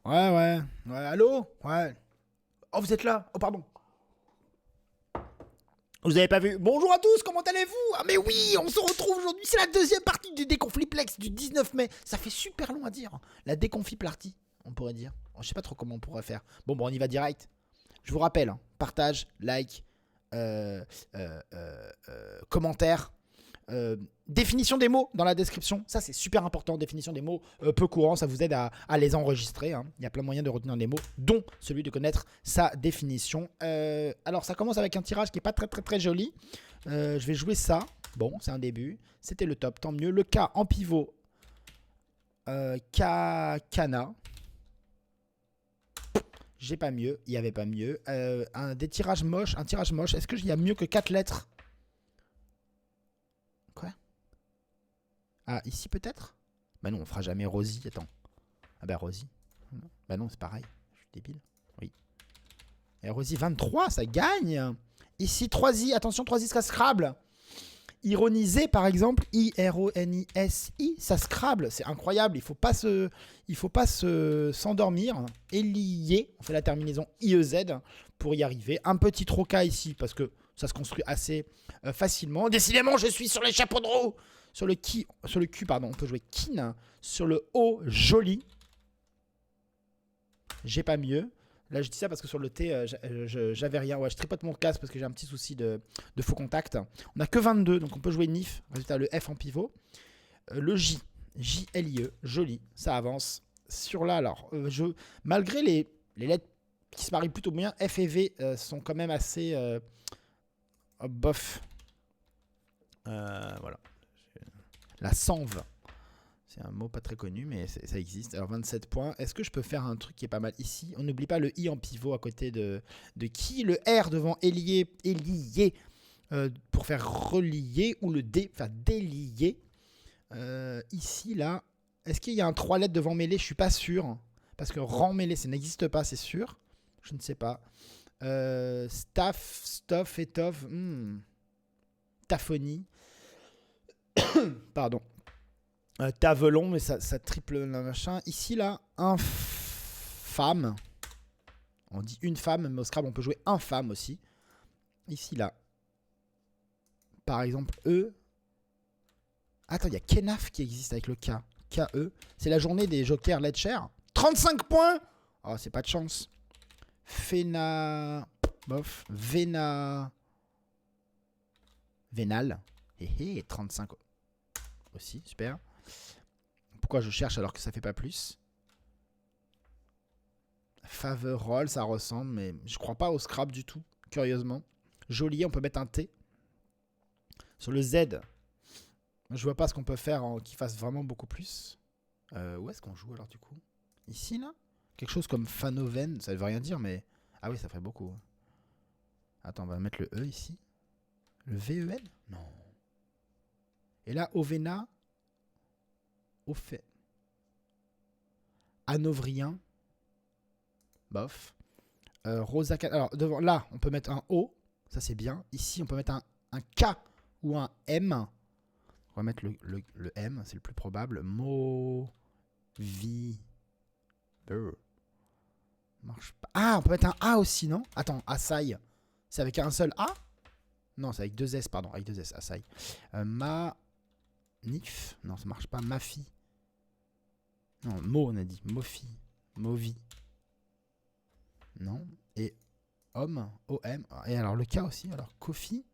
Ouais, allô? Ouais. Oh, vous êtes là? Oh, pardon. Vous avez pas vu? Bonjour à tous, comment allez-vous? Ah mais oui, on se retrouve aujourd'hui, c'est la deuxième partie du Déconfliplex du 19 mai. Ça fait super long à dire. La Déconfliparty, on pourrait dire. Je sais pas trop comment on pourrait faire. Bon, on y va direct. Je vous rappelle, hein, partage, like, commentaire. Définition des mots dans la description, ça c'est super important. Définition des mots peu courants, ça vous aide à les enregistrer, hein. Il y a plein de moyens de retenir les mots, dont celui de connaître sa définition. Alors ça commence avec un tirage qui est pas très joli. Je vais jouer ça. Bon, c'est un début. C'était le top, tant mieux. Le K en pivot. Kana. J'ai pas mieux, il y avait pas mieux. Un tirage moche. Est-ce qu'il y a mieux que 4 lettres? Quoi? Ah, ici peut-être? Bah non, on fera jamais Rosie, attends. Ah bah Rosie. Bah non, c'est pareil. Je suis débile. Oui. Et Rosie 23, ça gagne. Ici 3i, attention 3i ça Scrabble. Ironiser par exemple, I-R-O-N-I-S-I, ça Scrabble, c'est incroyable, il faut pas s'endormir. Élier, on fait la terminaison IEZ pour y arriver. Un petit troca ici parce que ça se construit assez facilement. Décidément, je suis sur les chapeaux de roue. Sur le Q, on peut jouer kin. Sur le O, joli. J'ai pas mieux. Là, je dis ça parce que sur le T, j'avais rien. Ouais, je tripote mon casque parce que j'ai un petit souci de faux contact. On n'a que 22, donc on peut jouer NIF. Résultat, le F en pivot. Le J, J-L-I-E, joli, ça avance. Sur là, alors, malgré les lettres qui se marient plutôt bien, F et V sont quand même assez bof. Voilà. La sanve. C'est un mot pas très connu, mais ça existe. Alors 27 points. Est-ce que je peux faire un truc qui est pas mal ici? On n'oublie pas le I en pivot à côté de qui? Le R devant Élier pour faire relier. Ou le D, enfin délier. Ici, là. Est-ce qu'il y a un 3 lettres devant mêlée? Je suis pas sûr. Parce que rang mêlée, ça n'existe pas, c'est sûr. Je ne sais pas. Staff, stuff, étoffe. Taphonie. Pardon. Tavelon, mais ça triple le machin. Ici, là, infâme. On dit une femme, mais au Scrabble, on peut jouer infâme aussi. Ici, là. Par exemple, E. Attends, il y a Kenaf qui existe avec le K. K-E. C'est la journée des jokers Letcher. 35 points! Oh, c'est pas de chance. Bof. Vénal. 35 aussi, super. Pourquoi je cherche alors que ça fait pas plus? Faverol, ça ressemble, mais je crois pas au Scrabble du tout, curieusement. Joli, on peut mettre un T. Sur le Z, je vois pas ce qu'on peut faire qui fasse vraiment beaucoup plus. Où est-ce qu'on joue alors du coup? Ici, là? Quelque chose comme Fanoven, ça veut rien dire, mais... Ah oui, ça ferait beaucoup. Attends, on va mettre le E ici. Le V-E-N? Non. Et là, Ovena... Au fait. Hanovrien. Bof. Rosa. Alors, devant, là, on peut mettre un O. Ça, c'est bien. Ici, on peut mettre un K ou un M. On va mettre le M, c'est le plus probable. Marche pas. Ah, on peut mettre un A aussi, non? Attends, Asai. C'est avec un seul A? Non, c'est avec deux S, pardon. Avec deux S, Asai. Nif. Non, ça marche pas. Mafi. Non, Mo, on a dit. Mofi. Movi. Non. Et homme. O-M. Et alors le K aussi. Alors, Kofi.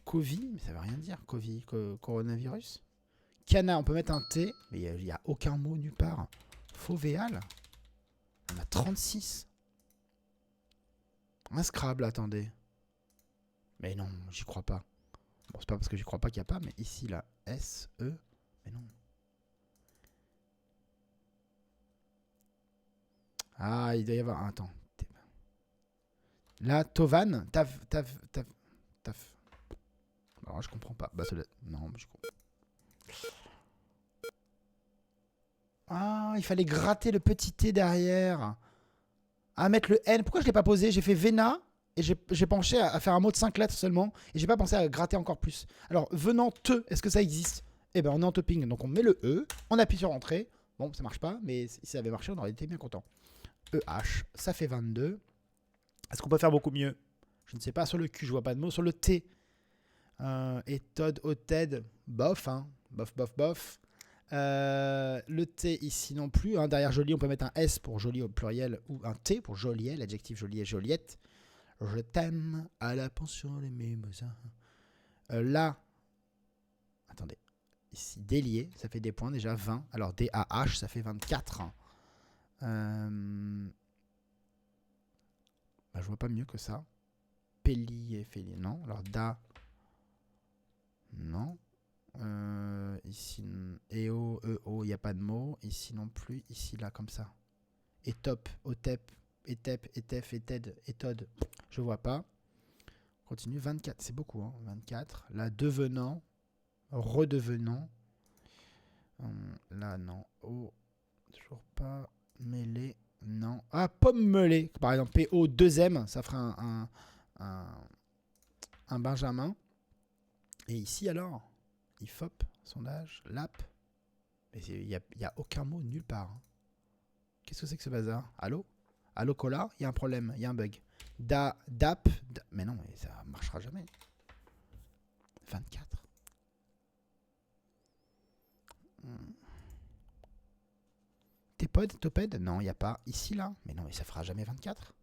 Covid. Mais ça veut rien dire. Covid. Coronavirus. Cana, on peut mettre un T. Mais il n'y a aucun mot nulle part. Fauvéal. On a 36. Un Scrabble, attendez. Mais non, j'y crois pas. Bon, c'est pas parce que j'y crois pas qu'il n'y a pas, mais ici, là, S, E, mais non. Ah, il doit y avoir... Attends. Là, Tovan, Taf. Alors, je comprends pas. Bah, non, je comprends. Ah, il fallait gratter le petit T derrière. Ah, mettre le N. Pourquoi je l'ai pas posé? J'ai fait Vena. Et j'ai penché à faire un mot de 5 lettres seulement. Et j'ai pas pensé à gratter encore plus. Alors, venant te, est-ce que ça existe? Eh ben, on est en topping. Donc, on met le E. On appuie sur Entrée. Bon, ça marche pas, mais si ça avait marché, on aurait été bien content. EH, ça fait 22. Est-ce qu'on peut faire beaucoup mieux? Je ne sais pas. Sur le Q, je vois pas de mots. Sur le T, éthode, oted, bof, hein. Bof, bof, bof. Le T ici non plus. Hein. Derrière joli, on peut mettre un S pour joli au pluriel ou un T pour joliet, l'adjectif joliet, joliette. Je t'aime à la pension les mimosins. Là, attendez. Ici, délié, ça fait des points déjà, 20. Alors DAH, ça fait 24. Bah, je vois pas mieux que ça. Pélier, félier, non. Alors Da, non. Ici, EO, EO, il n'y a pas de mot. Ici non plus. Ici, là, comme ça. Étop, Otep, Etep, Etef, Eted, Étode. Je vois pas. Continue. 24, c'est beaucoup. Hein. 24. Là, devenant. Redevenant. Là, non. Oh, toujours pas. Mêlé. Non. Ah, pomme mêlée. Par exemple, PO 2M. Ça fera un Benjamin. Et ici, alors, IFOP, sondage, LAP. Il n'y a aucun mot nulle part. Hein. Qu'est-ce que c'est que ce bazar? Allô? Allô, Cola? Il y a un problème, il y a un bug. DAP. Mais non, mais ça marchera jamais. 24. Tépode, Toped? Non, il n'y a pas. Ici, là? Mais non, mais ça fera jamais 24.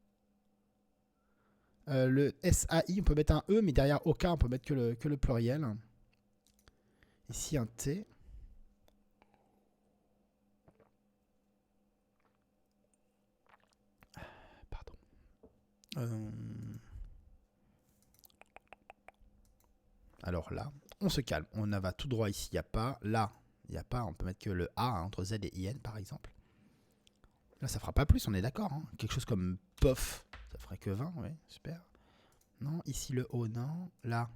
Le SAI, on peut mettre un E, mais derrière OK, on peut mettre que le pluriel. Ici, un T. Pardon. Alors là, on se calme. On va tout droit ici. Il n'y a pas. Là, il n'y a pas. On peut mettre que le A hein, entre Z et IN, par exemple. Là, ça fera pas plus, on est d'accord. Hein. Quelque chose comme POF, ça ferait que 20, oui, super. Non, ici le O, non. Là,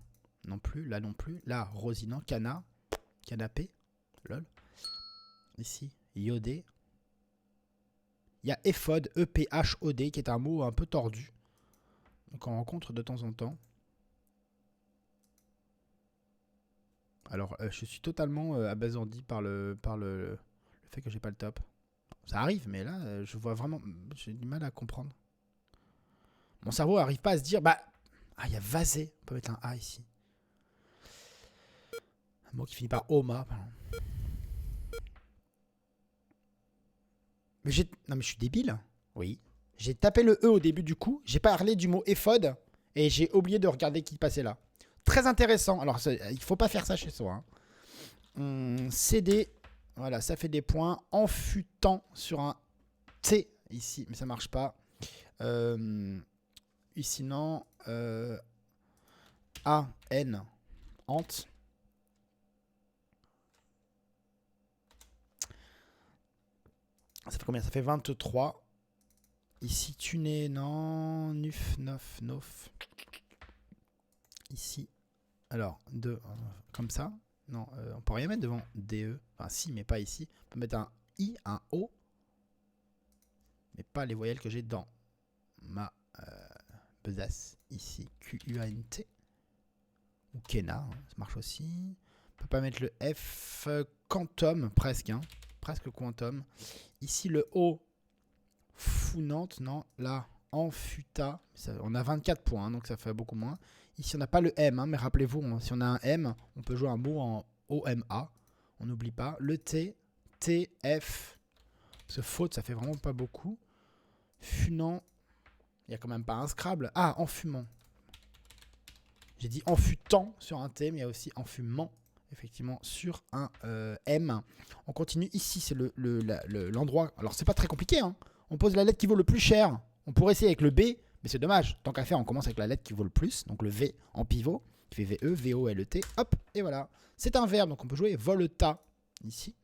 non plus. Là, non plus. Là, rosinant, cana, canapé, lol. Ici, iodé. Il y a éphode, EPHOD, qui est un mot un peu tordu. Donc on rencontre de temps en temps. Alors, je suis totalement abasourdi par le fait que j'ai pas le top. Ça arrive, mais là, je vois vraiment... J'ai du mal à comprendre. Mon cerveau n'arrive pas à se dire... Bah, ah, il y a vasé. On peut mettre un A ici. Un mot qui finit par oma. Pardon. Mais j'ai... Non, mais je suis débile. Oui. J'ai tapé le E au début du coup. J'ai parlé du mot éphode. Et j'ai oublié de regarder qui passait là. Très intéressant. Alors, il faut pas faire ça chez soi. Hein. CD... Voilà, ça fait des points. Enfutant sur un T ici, mais ça marche pas. Ici, non. A, N, Ant. Ça fait combien? Ça fait 23. Ici, tuné, non. Nuf, nof, nof. Ici. Alors, 2, comme ça. Non, on peut rien mettre devant DE. Enfin, si, mais pas ici. On peut mettre un I, un O. Mais pas les voyelles que j'ai dans ma besace. Ici, Q-U-A-N-T. Ou Kena, hein, ça marche aussi. On peut pas mettre le F. Quantum, presque. Hein, presque quantum. Ici, le O. Founante, non. Là, Enfuta. Ça, on a 24 points, hein, donc ça fait beaucoup moins. Ici, on n'a pas le M, hein, mais rappelez-vous, hein, si on a un M, on peut jouer un mot en OMA. On n'oublie pas. Le T, TF. Parce que faute, ça fait vraiment pas beaucoup. Funant. Il n'y a quand même pas un Scrabble. Ah, enfumant. J'ai dit enfutant sur un T, mais il y a aussi enfumant, effectivement, sur un M. On continue. Ici, c'est l'endroit. Alors, c'est pas très compliqué. Hein. On pose la lettre qui vaut le plus cher. On pourrait essayer avec le B, mais c'est dommage. Tant qu'à faire, on commence avec la lettre qui vaut le plus. Donc le V en pivot, qui fait VE, VO-L-E-T. Hop, et voilà. C'est un verbe, donc on peut jouer volta ici.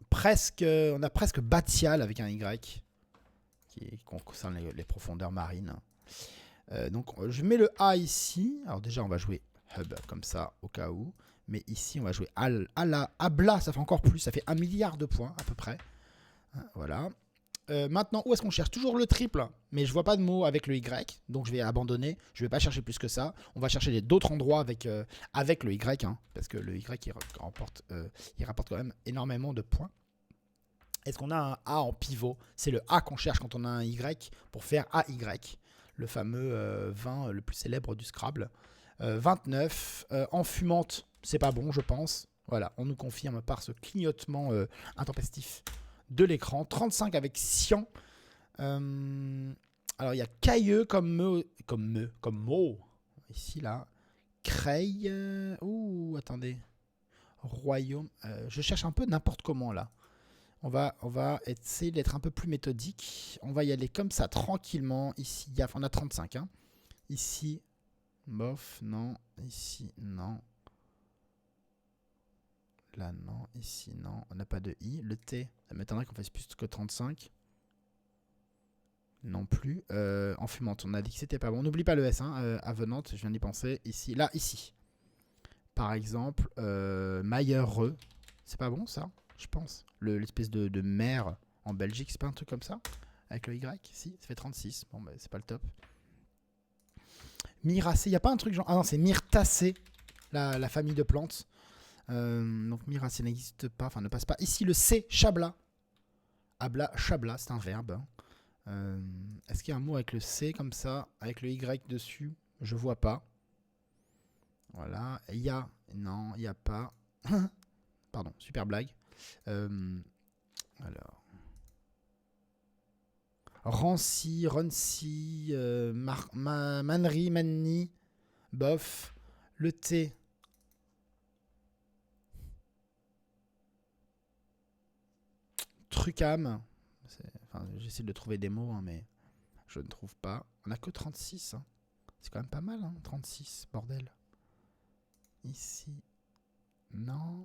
Presque, on a presque batial avec un Y, qui concerne les profondeurs marines. Donc je mets le A ici. Alors déjà, on va jouer hub comme ça, au cas où. Mais ici, on va jouer abla, ça fait encore plus. Ça fait 1 milliard de points à peu près. Voilà. maintenant, où est-ce qu'on cherche? Toujours le triple, mais je vois pas de mot avec le Y, donc je vais abandonner. Je vais pas chercher plus que ça. On va chercher d'autres endroits avec le Y, hein, parce que le Y, il rapporte quand même énormément de points. Est-ce qu'on a un A en pivot? C'est le A qu'on cherche quand on a un Y pour faire AY, le fameux 20 le plus célèbre du Scrabble. 29, en fumante, c'est pas bon, je pense. Voilà, on nous confirme par ce clignotement intempestif de l'écran. 35 avec Cyan. Alors, il y a Cailleux comme mot. Ici, là. Creil. Ouh, attendez. Royaume. Je cherche un peu n'importe comment, là. On va essayer d'être un peu plus méthodique. On va y aller comme ça, tranquillement. Ici, on a 35. Hein. Ici, bof, non. Ici, non. Là, non. Ici, non. On n'a pas de I. Le T, ça m'étonnerait qu'on fasse plus que 35. Non plus. En fumante, on a dit que c'était pas bon. N'oublie pas le S, hein. Avenante, je viens d'y penser. Ici, là, ici. Par exemple, Mailleur-Reux. C'est pas bon, ça, je pense. L'espèce de mer en Belgique, c'est pas un truc comme ça? Avec le Y, si, ça fait 36. Bon, bah, c'est pas le top. Myracée, il n'y a pas un truc genre... Ah non, c'est Myrtacée, la famille de plantes. Donc Myracée n'existe pas, enfin ne passe pas. Ici, le C, Chabla. Chabla, c'est un verbe. Est-ce qu'il y a un mot avec le C comme ça, avec le Y dessus? Je vois pas. Voilà. Il y a... Non, il n'y a pas. Pardon, super blague. Alors. Rancy, Roncy, Manry, Manny, bof. Le T. Trucam. Enfin, j'essaie de trouver des mots, hein, mais je ne trouve pas. On n'a que 36. Hein. C'est quand même pas mal, hein, 36, bordel. Ici. Non.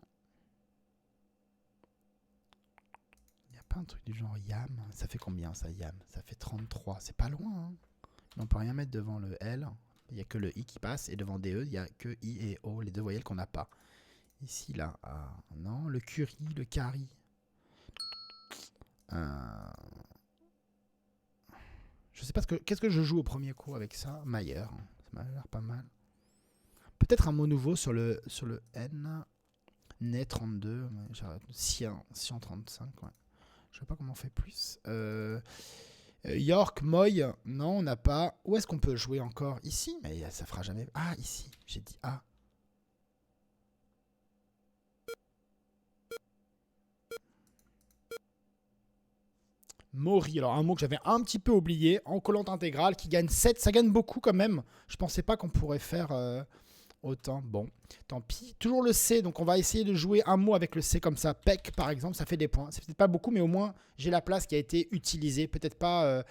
Il n'y a pas un truc du genre Yam. Ça fait combien ça, Yam? Ça fait 33. C'est pas loin. Hein. Mais on peut rien mettre devant le L. Il n'y a que le I qui passe. Et devant DE, il n'y a que I et O, les deux voyelles qu'on n'a pas. Ici, là. Ah, non. Le Curie, le Cari. Je sais pas qu'est-ce que je joue au premier coup avec ça. Mailleur. Ça m'a l'air pas mal. Peut-être un mot nouveau sur le N. Né 32. Cyan 35. Ouais. Je sais pas comment on fait plus. York, Moy. Non, on n'a pas. Où est-ce qu'on peut jouer encore? Ici? Mais ça fera jamais. Ah, ici. J'ai dit A. Mori, alors un mot que j'avais un petit peu oublié, en collante intégrale, qui gagne 7, ça gagne beaucoup quand même. Je pensais pas qu'on pourrait faire autant. Bon, tant pis. Toujours le C, donc on va essayer de jouer un mot avec le C comme ça. Pec par exemple, ça fait des points. C'est peut-être pas beaucoup, mais au moins j'ai la place qui a été utilisée. Peut-être pas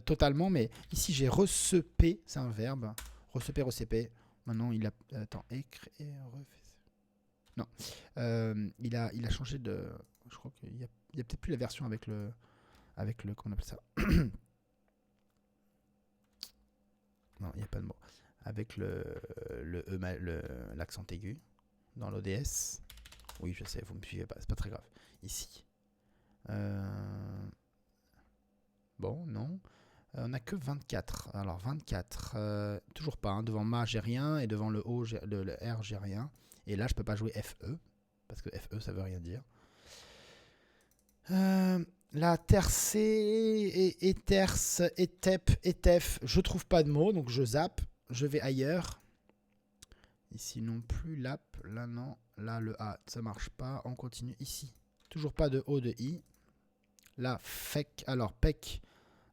totalement, mais ici j'ai recepé, c'est un verbe. Recepé. Maintenant il a... Attends, écrire, non. Il a changé de... Je crois qu'il y a peut-être plus la version avec le... comment on appelle ça? Non, il n'y a pas de mot. Avec l'accent aigu dans l'ODS. Oui, je sais, vous ne me suivez pas, c'est pas très grave. Ici. Bon, non. On n'a que 24. Alors, 24. Toujours pas. Hein. Devant Ma, j'ai rien. Et devant le O, le R, j'ai rien. Et là, je peux pas jouer FE. Parce que FE, ça veut rien dire. La tercée, Eters, Etep, Etef, je trouve pas de mots, donc je zappe, je vais ailleurs. Ici non plus, lap, là non, là le A, ça marche pas, on continue ici. Toujours pas de O, de I. Là, FEC, alors PEC.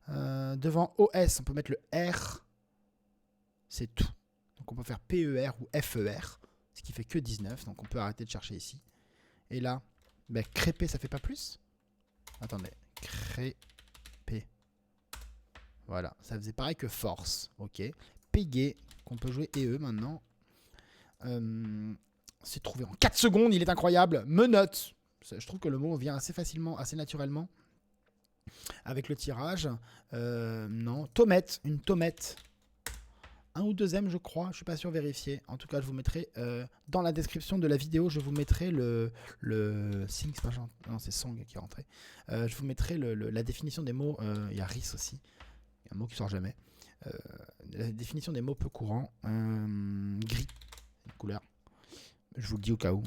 Devant OS, on peut mettre le R, c'est tout. Donc on peut faire PER ou FER, ce qui fait que 19, donc on peut arrêter de chercher ici. Et là, ben, crêper, ça fait pas plus? Attendez, crêper. Voilà, ça faisait pareil que force. Ok. Pégué, qu'on peut jouer EE maintenant. C'est trouvé en 4 secondes, il est incroyable. Menotte. Je trouve que le mot vient assez facilement, assez naturellement. Avec le tirage. Non, tomette, une tomette. un ou deux M, je crois. Je suis pas sûr, vérifier. En tout cas, je vous mettrai dans la description de la vidéo, je vous mettrai le Sing, c'est pas genre, non, c'est Song qui est rentré. Je vous mettrai la définition des mots. Il y a RIS aussi. Il y a un mot qui sort jamais. La définition des mots peu courants. Gris, une couleur. Je vous le dis au cas où.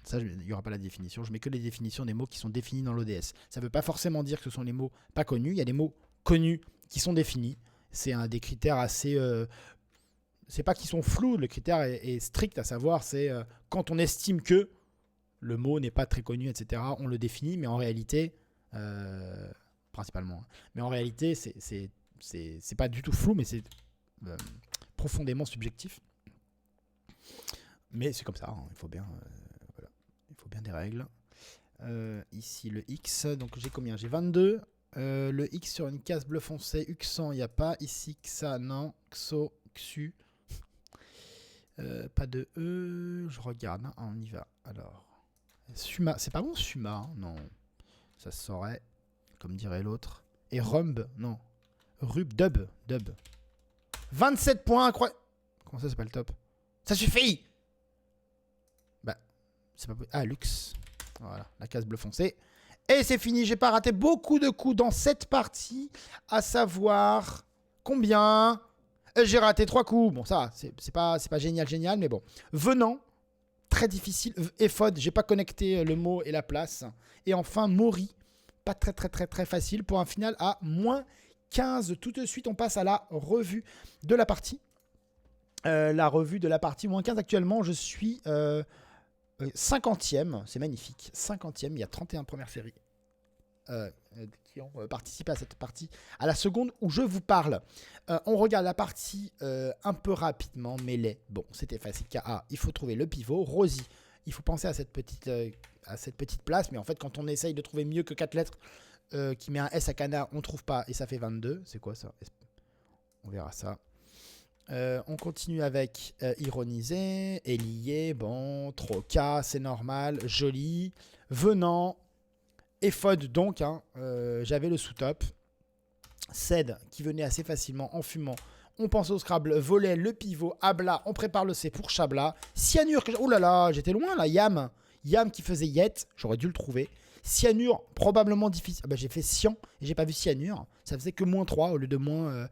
Ça, il n'y aura pas la définition. Je mets que les définitions des mots qui sont définis dans l'ODS. Ça ne veut pas forcément dire que ce sont les mots pas connus. Il y a des mots connus qui sont définis. C'est un des critères assez... c'est pas qu'ils sont flous, le critère est strict, à savoir, c'est quand on estime que le mot n'est pas très connu, etc., on le définit, mais en réalité, principalement, hein, mais en réalité, c'est pas du tout flou, mais c'est profondément subjectif. Mais c'est comme ça, hein, il faut bien... voilà, il faut bien des règles. Ici, le X, donc j'ai combien? J'ai 22. Le X sur une case bleu foncé, Uxan, il n'y a pas. Ici, Xa, non. Xo, Xu. Pas de E. Je regarde, hein. On y va. Alors, Suma, c'est pas bon Suma, hein. Non. Ça se saurait, comme dirait l'autre. Et Rumb, non. Rub, Dub. 27 points, incroyable. Comment ça, c'est pas le top? Ça suffit! Bah, c'est pas... Ah, Lux. Voilà, la case bleu foncé. Et c'est fini, j'ai pas raté beaucoup de coups dans cette partie, à savoir combien? J'ai raté 3 coups. Bon, ça, c'est pas génial, mais bon. Venant, très difficile. Ephod, j'ai pas connecté le mot et la place. Et enfin, Mori, pas très facile pour un final à moins 15. Tout de suite, on passe à la revue de la partie. La revue de la partie, moins 15 actuellement, je suis... 50e, c'est magnifique. 50e, il y a 31 premières séries qui ont participé à cette partie. À la seconde où je vous parle, on regarde la partie un peu rapidement. Mêlée, bon, c'était facile. KA, il faut trouver le pivot. Rosie, il faut penser à cette petite place. Mais en fait, quand on essaye de trouver mieux que 4 lettres qui met un S à canard, on ne trouve pas et ça fait 22. C'est quoi ça? On verra ça. On continue avec ironiser, Elié, bon, Troca, c'est normal, joli, venant, Ephod donc, hein, j'avais le sous-top, Ced qui venait assez facilement en fumant, on pense au Scrabble, volet, le pivot, Abla, on prépare le C pour Chabla, Cyanure, oh là là, j'étais loin là, Yam qui faisait Yet, j'aurais dû le trouver, Cyanure, probablement difficile, ah bah, j'ai fait Cyan et j'ai pas vu Cyanure, ça faisait que moins 3 au lieu de moins...